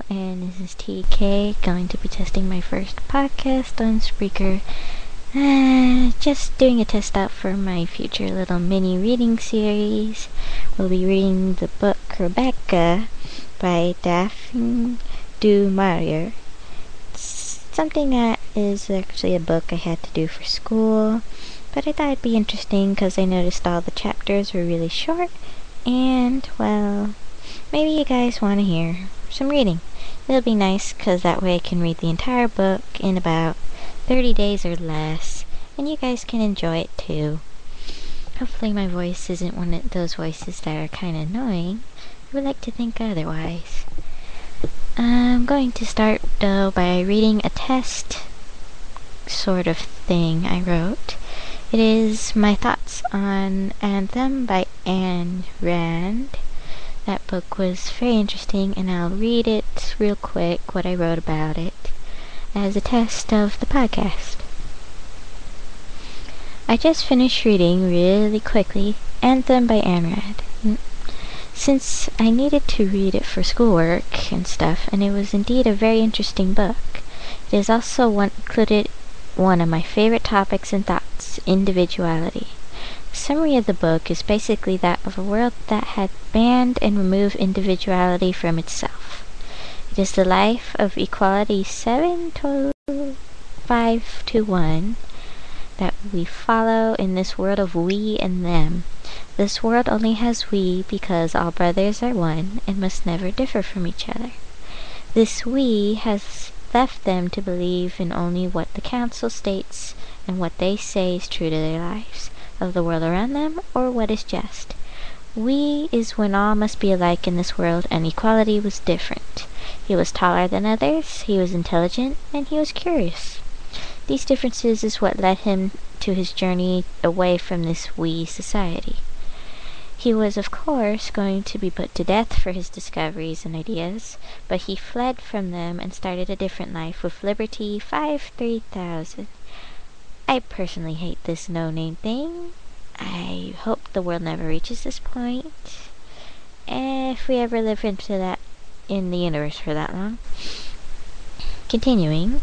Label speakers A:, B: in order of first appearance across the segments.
A: and this is TK, going to be testing my first podcast on Spreaker. Just doing a test out for my future little mini reading series. We'll be reading the book Rebecca by Daphne du Maurier. It's something that is actually a book I had to do for school, but I thought it'd be interesting because I noticed all the chapters were really short, and, well, maybe you guys want to hear some reading. It'll be nice because that way I can read the entire book in about 30 days or less, and you guys can enjoy it too. Hopefully my voice isn't one of those voices that are kind of annoying. I would like to think otherwise. I'm going to start though by reading a test sort of thing I wrote. It is my thoughts on Anthem by Ayn Rand. That book was very interesting, and I'll read it real quick, what I wrote about it, as a test of the podcast. I just finished reading, really quickly, Anthem by Ayn Rand, since I needed to read it for schoolwork and stuff, and it was indeed a very interesting book. It is also included one of my favorite topics and thoughts, individuality. The summary of the book is basically that of a world that had banned and removed individuality from itself. It is the life of equality 7 to 5 to 1 that we follow in this world of we and them. This world only has we because all brothers are one and must never differ from each other. This we has left them to believe in only what the council states and what they say is true to their lives, of the world around them, or what is just. We is when all must be alike in this world, and equality was different. He was taller than others, he was intelligent, and he was curious. These differences is what led him to his journey away from this we society. He was, of course, going to be put to death for his discoveries and ideas, but he fled from them and started a different life with Liberty 53000. I personally hate this no-name thing. I hope the world never reaches this point, if we ever live into that in the universe for that long. Continuing,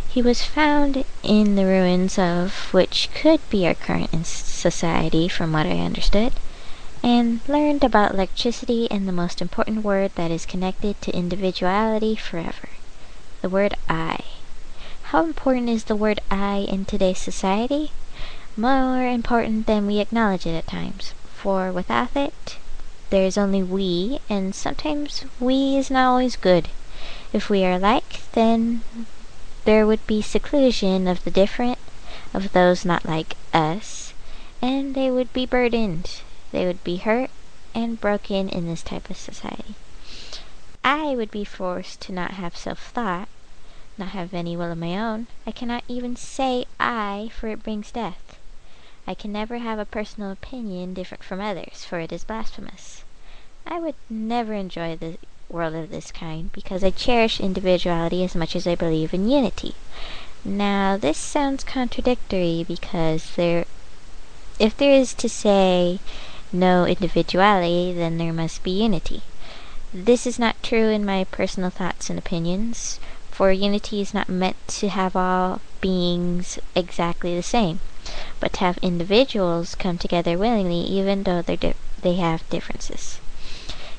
A: he was found in the ruins of which could be our current society, from what I understood, and learned about electricity and the most important word that is connected to individuality forever, the word I. How important is the word I in today's society? More important than we acknowledge it at times, for without it, there is only we, and sometimes we is not always good. If we are alike, then there would be seclusion of the different, of those not like us, and they would be burdened. They would be hurt and broken in this type of society. I would be forced to not have self-thought, not have any will of my own. I cannot even say I, for it brings death. I can never have a personal opinion different from others, for it is blasphemous. I would never enjoy the world of this kind, because I cherish individuality as much as I believe in unity. Now, this sounds contradictory, because if there is to say no individuality, then there must be unity. This is not true in my personal thoughts and opinions, for unity is not meant to have all beings exactly the same, but to have individuals come together willingly even though they have differences.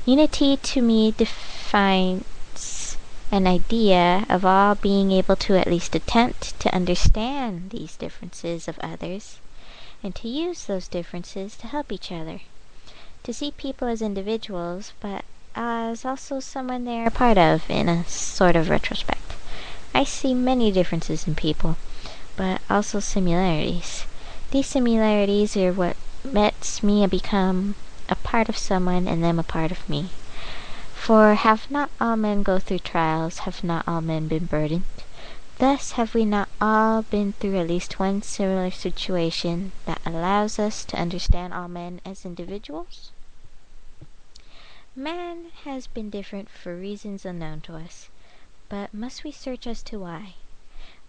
A: Unity to me defines an idea of all being able to at least attempt to understand these differences of others, and to use those differences to help each other. To see people as individuals, but as also someone they are a part of in a sort of retrospect. I see many differences in people, but also similarities. These similarities are what lets me become a part of someone and them a part of me. For have not all men go through trials, have not all men been burdened? Thus have we not all been through at least one similar situation that allows us to understand all men as individuals? Man has been different for reasons unknown to us, but must we search as to why?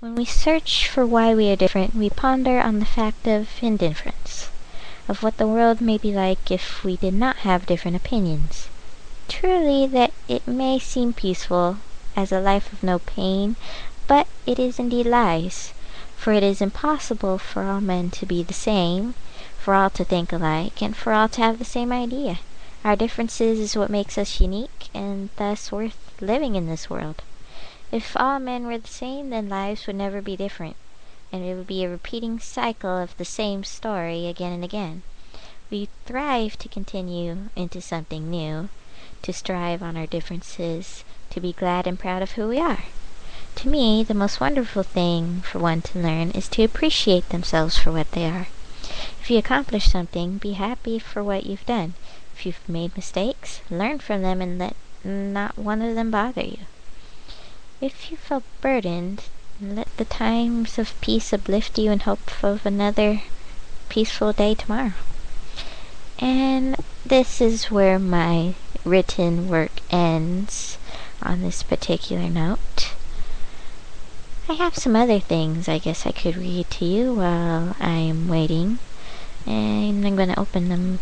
A: When we search for why we are different, we ponder on the fact of indifference, of what the world may be like if we did not have different opinions. Truly, that it may seem peaceful, as a life of no pain, but it is indeed lies. For it is impossible for all men to be the same, for all to think alike, and for all to have the same idea. Our differences is what makes us unique, and thus worth living in this world. If all men were the same, then lives would never be different, and it would be a repeating cycle of the same story again and again. We thrive to continue into something new, to strive on our differences, to be glad and proud of who we are. To me, the most wonderful thing for one to learn is to appreciate themselves for what they are. If you accomplish something, be happy for what you've done. If you've made mistakes, learn from them and let not one of them bother you. If you feel burdened, let the times of peace uplift you in hope of another peaceful day tomorrow. And this is where my written work ends on this particular note. I have some other things I guess I could read to you while I am waiting, and I'm going to open them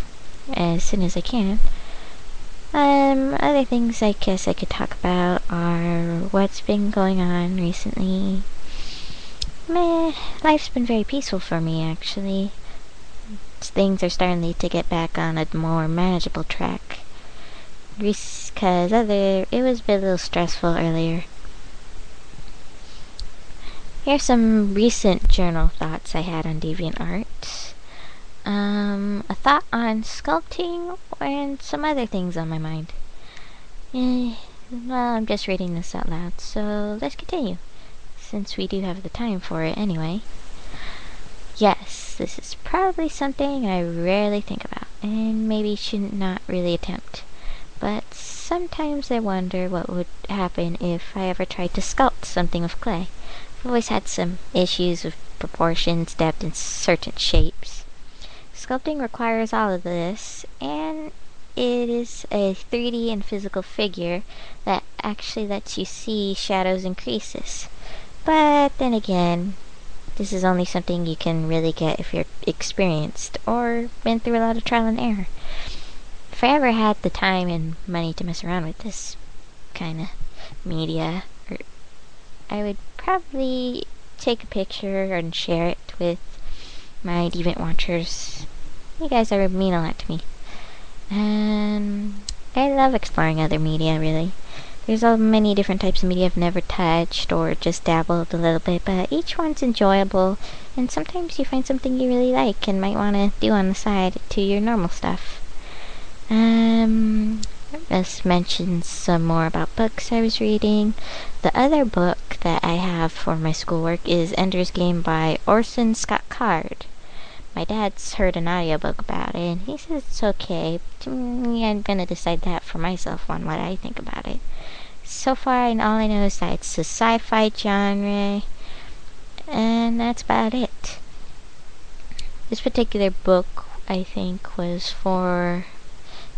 A: as soon as I can. Other things I guess I could talk about are what's been going on recently. Life's been very peaceful for me, actually. Things are starting to get back on a more manageable track. Because it was a bit a little stressful earlier. Here's some recent journal thoughts I had on DeviantArt. A thought on sculpting and some other things on my mind. Well, I'm just reading this out loud, so let's continue, since we do have the time for it anyway. Yes, this is probably something I rarely think about, and maybe should not really attempt. But sometimes I wonder what would happen if I ever tried to sculpt something of clay. I've always had some issues with proportions, depth, and certain shapes. Sculpting requires all of this, and it is a 3D and physical figure that actually lets you see shadows and creases. But then again, this is only something you can really get if you're experienced or been through a lot of trial and error. If I ever had the time and money to mess around with this kind of media, I would probably take a picture and share it with my Deviant watchers. You guys mean a lot to me. And I love exploring other media, really. There's so many different types of media I've never touched or just dabbled a little bit, but each one's enjoyable, and sometimes you find something you really like and might want to do on the side to your normal stuff. Let's mention some more about books I was reading. The other book that I have for my schoolwork is Ender's Game by Orson Scott Card. My dad's heard an audiobook about it, and he says it's okay. To me, I'm gonna decide that for myself on what I think about it. So far, and all I know is that it's a sci-fi genre, and that's about it. This particular book, I think, was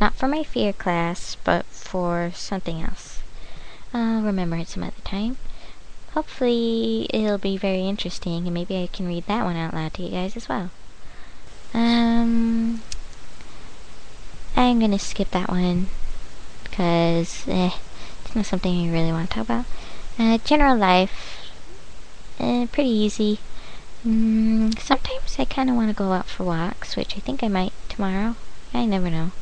A: not for my fear class, but for something else. I'll remember it some other time. Hopefully, it'll be very interesting, and maybe I can read that one out loud to you guys as well. I'm gonna skip that one, because, it's not something I really want to talk about. General life, pretty easy. Sometimes I kind of want to go out for walks, which I think I might tomorrow. I never know.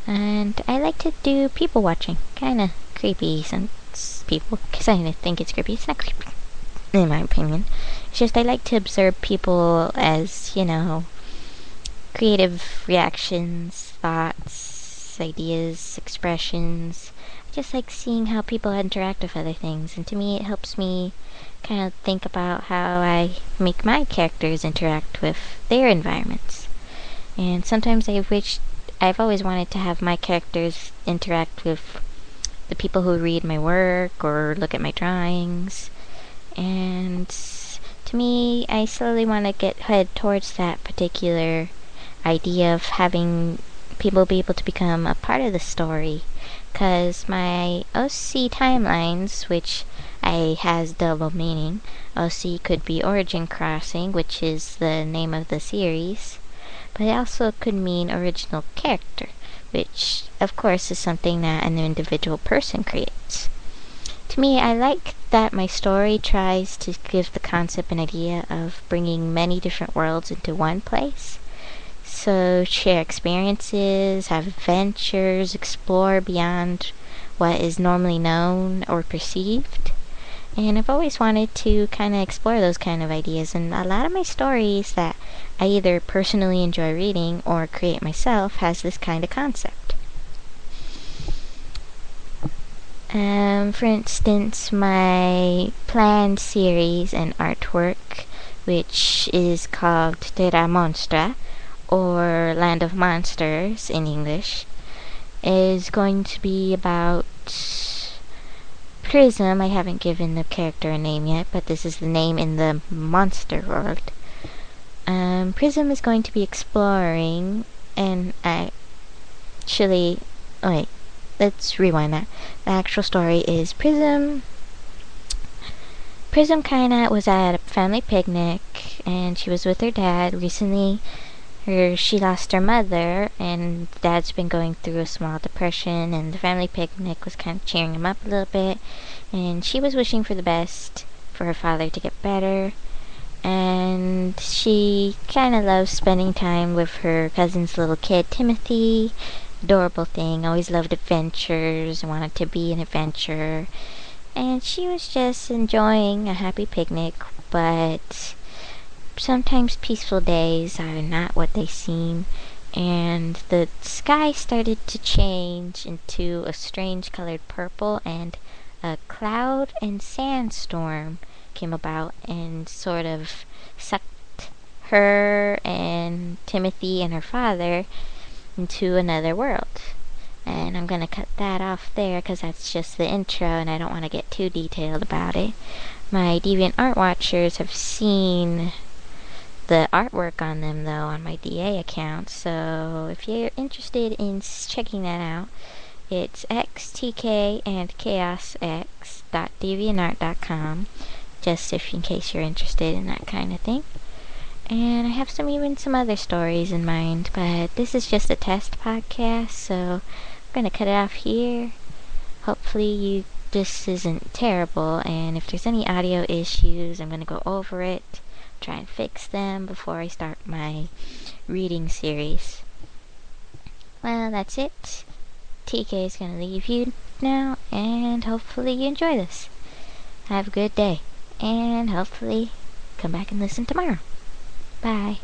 A: And I like to do people watching. Kind of creepy, some people, because I think it's creepy. It's not creepy, in my opinion. It's just I like to observe people as, creative reactions, thoughts, ideas, expressions. I just like seeing how people interact with other things, and to me it helps me kind of think about how I make my characters interact with their environments. And sometimes I've always wanted to have my characters interact with the people who read my work or look at my drawings. And to me, I slowly want to head towards that particular idea of having people be able to become a part of the story. Because my OC timelines, which has double meaning. OC could be Origin Crossing, which is the name of the series, but it also could mean original character, which of course is something that an individual person creates. To me, I like that my story tries to give the concept and idea of bringing many different worlds into one place. So, share experiences, have adventures, explore beyond what is normally known or perceived. And I've always wanted to kind of explore those kind of ideas, and a lot of my stories that I either personally enjoy reading or create myself has this kind of concept. For instance, my planned series and artwork, which is called Terra Monstra, or Land of Monsters in English, is going to be about Prism. I haven't given the character a name yet, but this is the name in the monster world. Prism is going to be exploring, and actually, oh wait, let's rewind that. The actual story is Prism kinda was at a family picnic, and she was with her dad. Recently, she lost her mother, and dad's been going through a small depression, and the family picnic was kind of cheering him up a little bit, and she was wishing for the best for her father to get better. And she kind of loves spending time with her cousin's little kid, Timothy. Adorable thing, always loved adventures, wanted to be an adventurer. And she was just enjoying a happy picnic, but sometimes peaceful days are not what they seem, and the sky started to change into a strange colored purple, and a cloud and sandstorm came about and sort of sucked her and Timothy and her father into another world. And I'm gonna cut that off there because that's just the intro and I don't want to get too detailed about it. My Deviant Art Watchers have seen the artwork on them though on my DA account, so if you're interested in checking that out, it's xtkandchaosx.deviantart.com, just if in case you're interested in that kind of thing. And I have even some other stories in mind, but this is just a test podcast, so I'm gonna cut it off here. Hopefully this isn't terrible, and if there's any audio issues, I'm gonna go over it, try and fix them before I start my reading series. Well, that's it. TK is gonna leave you now, and hopefully you enjoy this. Have a good day, and hopefully come back and listen tomorrow. Bye.